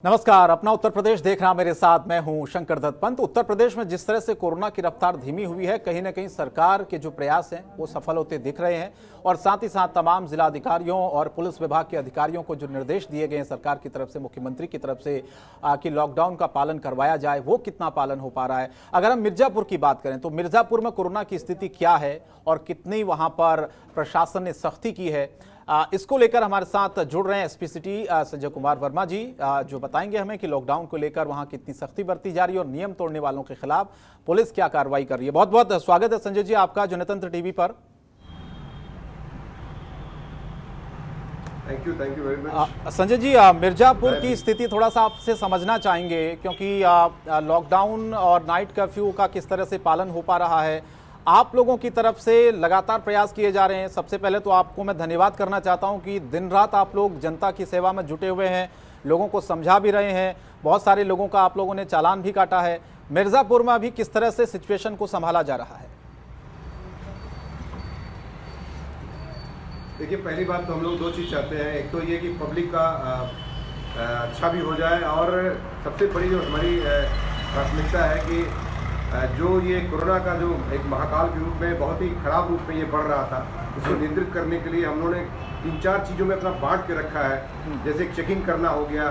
नमस्कार, अपना उत्तर प्रदेश देख रहा मेरे साथ मैं हूं शंकर दत्त पंत। उत्तर प्रदेश में जिस तरह से कोरोना की रफ्तार धीमी हुई है, कहीं ना कहीं सरकार के जो प्रयास हैं वो सफल होते दिख रहे हैं और साथ ही साथ तमाम जिलाधिकारियों और पुलिस विभाग के अधिकारियों को जो निर्देश दिए गए हैं सरकार की तरफ से, मुख्यमंत्री की तरफ से कि लॉकडाउन का पालन करवाया जाए, वो कितना पालन हो पा रहा है। अगर हम मिर्जापुर की बात करें तो मिर्जापुर में कोरोना की स्थिति क्या है और कितनी वहां पर प्रशासन ने सख्ती की है, इसको लेकर हमारे साथ जुड़ रहे हैं एसपी सिटी संजय कुमार वर्मा जी, जो बताएंगे हमें कि लॉकडाउन को लेकर वहां कितनी सख्ती बरती जा रही है और नियम तोड़ने वालों के खिलाफ पुलिस क्या कार्रवाई कर रही है। बहुत बहुत स्वागत है संजय जी आपका जनतंत्र टीवी पर। Thank you very much. Sanjay ji, Mirzapur की स्थिति थोड़ा सा आपसे समझना चाहेंगे, क्योंकि लॉकडाउन और नाइट कर्फ्यू का किस तरह से पालन हो पा रहा है। आप लोगों की तरफ से लगातार प्रयास किए जा रहे हैं। सबसे पहले तो आपको मैं धन्यवाद करना चाहता हूं कि दिन रात आप लोग जनता की सेवा में जुटे हुए हैं, लोगों को समझा भी रहे हैं, बहुत सारे लोगों का आप लोगों ने चालान भी काटा है। मिर्जापुर में अभी किस तरह से सिचुएशन को संभाला जा रहा है? देखिए, पहली बात तो हम लोग दो चीज़ चाहते हैं। एक तो ये कि पब्लिक का अच्छा भी हो जाए, और सबसे बड़ी जो हमारी प्राथमिकता है कि जो ये कोरोना का जो एक महाकाल के रूप में बहुत ही खराब रूप में ये बढ़ रहा था, उसको नियंत्रित करने के लिए हम लोगों ने 3-4 चीज़ों में अपना बांट के रखा है। जैसे चेकिंग करना हो गया,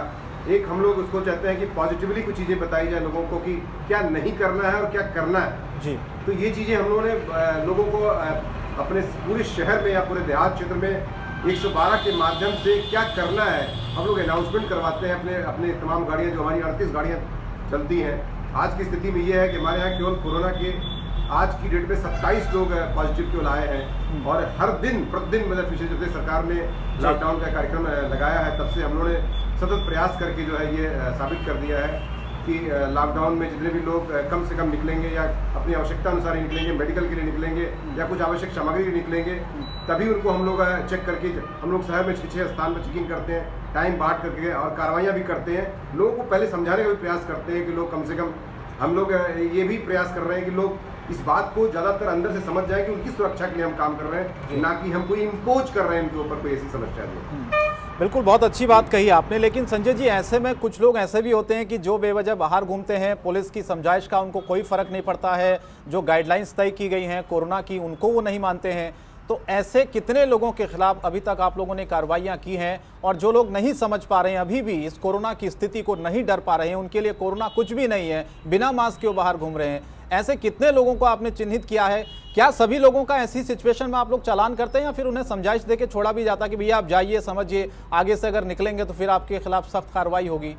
एक हम लोग उसको चाहते हैं कि पॉजिटिवली कुछ चीज़ें बताई जाए लोगों को कि क्या नहीं करना है और क्या करना है जी। तो ये चीज़ें हम लोगों ने लोगों को अपने पूरे शहर में या पूरे देहात क्षेत्र में 112 के माध्यम से क्या करना है हम लोग अनाउंसमेंट करवाते हैं। अपने अपने तमाम गाड़ियाँ, जो हमारी 38 गाड़ियाँ चलती हैं, आज की स्थिति में ये है कि हमारे यहाँ केवल कोरोना के आज की डेट में 27 लोग पॉजिटिव केवल आए हैं, और हर दिन प्रतिदिन मतलब पिछले जब से सरकार ने लॉकडाउन का कार्यक्रम लगाया है तब से हम लोगों ने सतत प्रयास करके जो है ये साबित कर दिया है कि लॉकडाउन में जितने भी लोग कम से कम निकलेंगे या अपनी आवश्यकता अनुसार ही निकलेंगे, मेडिकल के लिए निकलेंगे या कुछ आवश्यक सामग्री के लिए निकलेंगे, तभी उनको हम लोग चेक करके हम लोग शहर में 6 स्थान पर चेकिंग करते हैं, टाइम बांट करके, और कार्रवाइयाँ भी करते हैं। लोगों को पहले समझाने का भी प्रयास करते हैं कि लोग कम से कम, हम लोग ये भी प्रयास कर रहे हैं कि लोग इस बात को ज़्यादातर अंदर से समझ जाए कि उनकी सुरक्षा के लिए हम काम कर रहे हैं, ना कि हम कोई इम्पोज कर रहे हैं उनके ऊपर कोई ऐसी समस्या नहीं। बिल्कुल, बहुत अच्छी बात कही आपने। लेकिन संजय जी, ऐसे में कुछ लोग ऐसे भी होते हैं कि जो बेवजह बाहर घूमते हैं, पुलिस की समझाइश का उनको कोई फर्क नहीं पड़ता है, जो गाइडलाइंस तय की गई हैं कोरोना की उनको वो नहीं मानते हैं। तो ऐसे कितने लोगों के खिलाफ अभी तक आप लोगों ने कार्रवाइयां की हैं? और जो लोग नहीं समझ पा रहे हैं, अभी भी इस कोरोना की स्थिति को नहीं डर पा रहे हैं, उनके लिए कोरोना कुछ भी नहीं है, बिना मास्क के वो बाहर घूम रहे हैं, ऐसे कितने लोगों को आपने चिन्हित किया है? क्या सभी लोगों का ऐसी सिचुएशन में आप लोग चालान करते हैं या फिर उन्हें समझाइश देके छोड़ा भी जाता है कि भैया आप जाइए, समझिए, आगे से अगर निकलेंगे तो फिर आपके खिलाफ सख्त कार्रवाई होगी?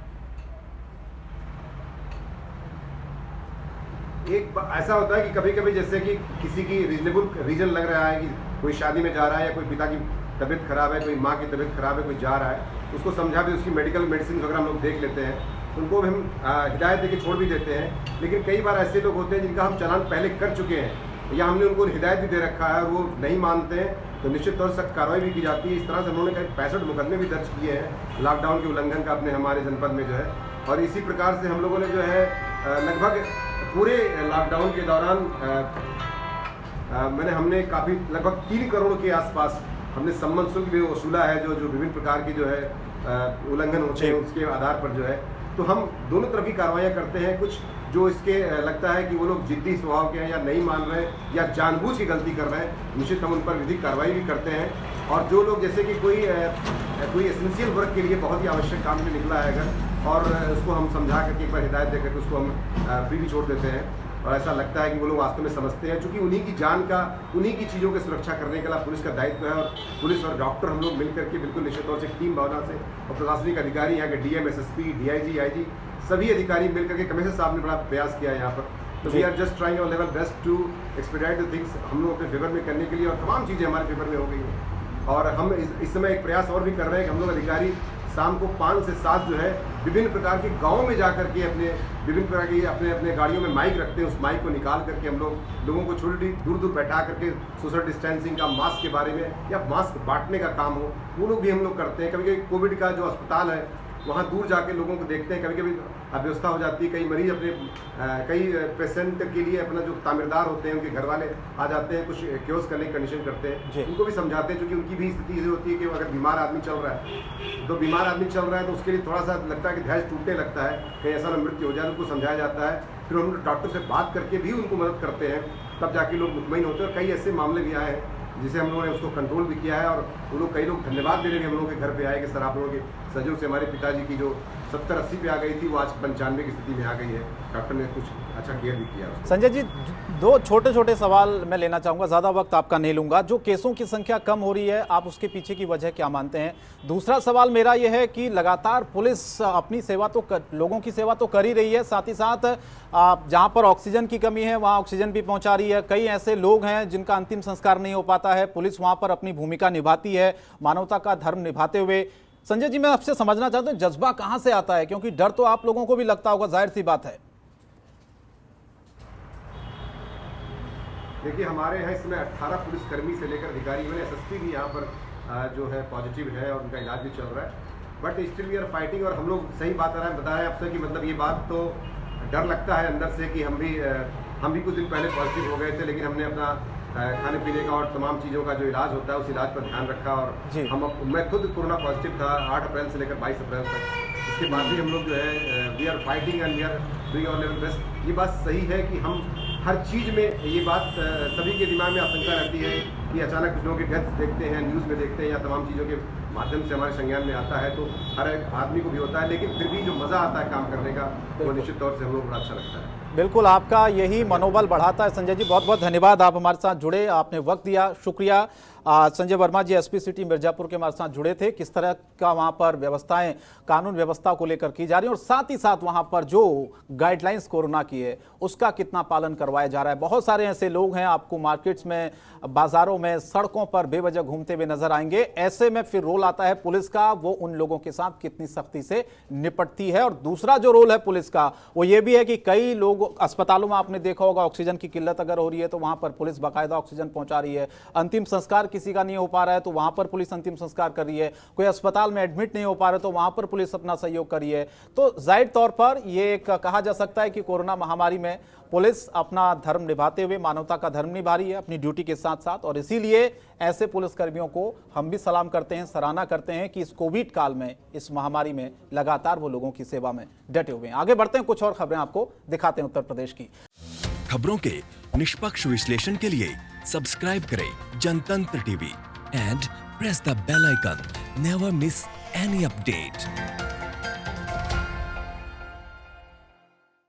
एक ऐसा होता है कि कभी कभी जैसे कि किसी की रीजनेबल रीजन लग रहा है कि कोई शादी में जा रहा है या कोई पिता की तबीयत खराब है, कोई माँ की तबीयत खराब है, कोई जा रहा है, उसको समझा भी, उसकी मेडिकल मेडिसिन वगैरह हम लोग देख लेते हैं, उनको भी हम हिदायत देके छोड़ भी देते हैं। लेकिन कई बार ऐसे लोग होते हैं जिनका हम चालान पहले कर चुके हैं या हमने उनको हिदायत भी दे रखा है और वो नहीं मानते हैं, तो निश्चित तौर से कार्रवाई भी की जाती है। इस तरह से उन्होंने करीब 65 मुकदमे भी दर्ज किए हैं लॉकडाउन के उल्लंघन का अपने हमारे जनपद में जो है। और इसी प्रकार से हम लोगों ने जो है लगभग पूरे लॉकडाउन के दौरान हमने काफ़ी लगभग 3 करोड़ के आसपास हमने सम्मन शुल्क भी वसूला है, जो विभिन्न प्रकार की जो है उल्लंघन होते हैं उसके आधार पर जो है। तो हम दोनों तरफ की कार्रवाइयाँ करते हैं। कुछ जो इसके लगता है कि वो लोग जिद्दी स्वभाव के हैं या नहीं मान रहे हैं या जानबूझ की गलती कर रहे हैं, निश्चित हम उन पर विधिक कार्रवाई भी करते हैं। और जो लोग जैसे कि कोई एसेंशियल वर्क के लिए बहुत ही आवश्यक काम में निकला है अगर, और उसको हम समझा करके एक बार हिदायत देकर के उसको हम फ्री भी छोड़ देते हैं, और ऐसा लगता है कि वो लोग वास्तव में समझते हैं, क्योंकि उन्हीं की जान का, उन्हीं की चीज़ों की सुरक्षा करने के लिए पुलिस का दायित्व है। और पुलिस और डॉक्टर हम लोग मिल करके बिल्कुल निश्चित तौर से टीम भावना से, और प्रशासनिक अधिकारी यहाँ के डीएम, एसएसपी, डीआईजी, आईजी सभी अधिकारी मिल करके, कमिश्नर साहब ने बड़ा प्रयास किया है यहाँ पर। तो we are just trying our level best to expedite the things, हम लोग अपने फेवर में करने के लिए, और तमाम चीज़ें हमारे फेवर में हो गई हैं। और हम इस समय एक प्रयास और भी कर रहे हैं कि हम लोग अधिकारी शाम को 5 से 7 जो है विभिन्न प्रकार के गाँव में जा करके अपने विभिन्न प्रकार की अपने गाड़ियों में माइक रखते हैं, उस माइक को निकाल करके हम लोगों को छोटी दूर दूर बैठा करके सोशल डिस्टेंसिंग का, मास्क के बारे में या मास्क बांटने का काम हो, वो लोग भी हम लोग करते हैं। कभी कभी कोविड का जो अस्पताल है वहाँ दूर जाके लोगों को देखते हैं। कभी कभी अव्यवस्था हो जाती है, कई मरीज अपने कई पेशेंट के लिए अपना जो तामीरदार होते हैं उनके घर वाले आ जाते हैं, कुछ क्योस करने की कंडीशन करते हैं, उनको भी समझाते हैं, क्योंकि उनकी भी स्थिति ये होती है कि अगर बीमार आदमी चल रहा है तो बीमार आदमी चल रहा है तो उसके लिए थोड़ा सा लगता है कि धैर्य टूटने लगता है, कहीं ऐसा ना मृत्यु हो जाए, उनको समझाया जाता है। फिर हम डॉक्टर से बात करके भी उनको मदद करते हैं, तब जाके लोग मुतमईन होते हैं। और कई ऐसे मामले भी आए हैं जिसे हम लोगों ने उसको कंट्रोल भी किया है, और वो लोग कई लोग धन्यवाद देने भी हम लोगों के घर पे आए कि सर आप लोगों के सहयोग से हमारे पिताजी की जो 70-80 पे आ गई थी वो आज 95 की स्थिति में आ गई है। डॉक्टर ने कुछ अच्छा केयर भी किया। संजय जी, दो छोटे छोटे सवाल मैं लेना चाहूँगा, ज़्यादा वक्त आपका नहीं लूँगा। जो केसों की संख्या कम हो रही है, आप उसके पीछे की वजह क्या मानते हैं? दूसरा सवाल मेरा यह है कि लगातार पुलिस अपनी सेवा तो लोगों की सेवा तो कर ही रही है, साथ ही साथ जहाँ पर ऑक्सीजन की कमी है वहाँ ऑक्सीजन भी पहुँचा रही है। कई ऐसे लोग हैं जिनका अंतिम संस्कार नहीं हो पाता है, पुलिस वहाँ पर अपनी भूमिका निभाती है, मानवता का धर्म निभाते हुए। संजय जी, मैं आपसे समझना चाहता हूँ जज्बा कहाँ से आता है, क्योंकि डर तो आप लोगों को भी लगता होगा, जाहिर सी बात है। देखिए, हमारे यहाँ इसमें 18 पुलिसकर्मी से लेकर अधिकारी, इवन एसएसपी भी यहाँ पर जो है पॉजिटिव है और उनका इलाज भी चल रहा है। But still we are fighting. और हम लोग सही बात बताया आपसे कि मतलब ये बात तो डर लगता है अंदर से कि हम भी कुछ दिन पहले पॉजिटिव हो गए थे, लेकिन हमने अपना खाने पीने का और तमाम चीज़ों का जो इलाज होता है उस इलाज पर ध्यान रखा। और मैं खुद कोरोना पॉजिटिव था 8 अप्रैल से लेकर 22 अप्रैल तक। इसके बाद भी हम लोग जो है we are fighting and we are doing our level best. ये बात सही है कि हम हर चीज़ में, ये बात सभी के दिमाग में आशंका रहती है कि अचानक कुछ लोगों के डेथ देखते हैं, न्यूज़ में देखते हैं या तमाम चीज़ों के माध्यम से हमारे संज्ञान में आता है, तो हर एक आदमी को भी होता है। लेकिन फिर भी जो मज़ा आता है काम करने का, वो निश्चित तौर से हम लोग बड़ा अच्छा लगता है। बिल्कुल, आपका यही मनोबल बढ़ाता है। संजय जी, बहुत बहुत धन्यवाद, आप हमारे साथ जुड़े, आपने वक्त दिया, शुक्रिया। संजय वर्मा जी एसपी सिटी मिर्जापुर के हमारे साथ जुड़े थे। किस तरह का वहाँ पर व्यवस्थाएं, कानून व्यवस्था को लेकर की जा रही है, और साथ ही साथ वहाँ पर जो गाइडलाइंस कोरोना की है उसका कितना पालन करवाया जा रहा है। बहुत सारे ऐसे लोग हैं, आपको मार्केट्स में, बाजारों में, सड़कों पर बेवजह घूमते हुए नजर आएंगे। ऐसे में फिर रोल आता है पुलिस का, वो उन लोगों के साथ कितनी सख्ती से निपटती है। और दूसरा जो रोल है पुलिस का वो ये भी है कि कई लोग अस्पतालों में, आपने देखा होगा, ऑक्सीजन की किल्लत अगर हो रही है तो वहां पर पुलिस बाकायदा ऑक्सीजन पहुंचा रही है। अंतिम संस्कार किसी का नहीं हो पा रहा है तो वहां पर पुलिस अंतिम संस्कार कर रही है। कोई अस्पताल में एडमिट नहीं हो पा रहा तो वहां पर पुलिस अपना सहयोग कर रही है। तो जाहिर तौर पर यह कहा जा सकता है कि कोरोना महामारी में पुलिस अपना धर्म निभाते हुए मानवता का धर्म निभा रही है अपनी ड्यूटी के साथ साथ। और इसीलिए ऐसे पुलिसकर्मियों को हम भी सलाम करते हैं, सराहना करते हैं कि इस कोविड काल में, इस महामारी में लगातार वो लोगों की सेवा में डटे हुए हैं। आगे बढ़ते हैं, कुछ और खबरें आपको दिखाते हैं उत्तर प्रदेश की। खबरों के निष्पक्ष विश्लेषण के लिए सब्सक्राइब करें Jantantra TV and press the bell icon. Never miss any update.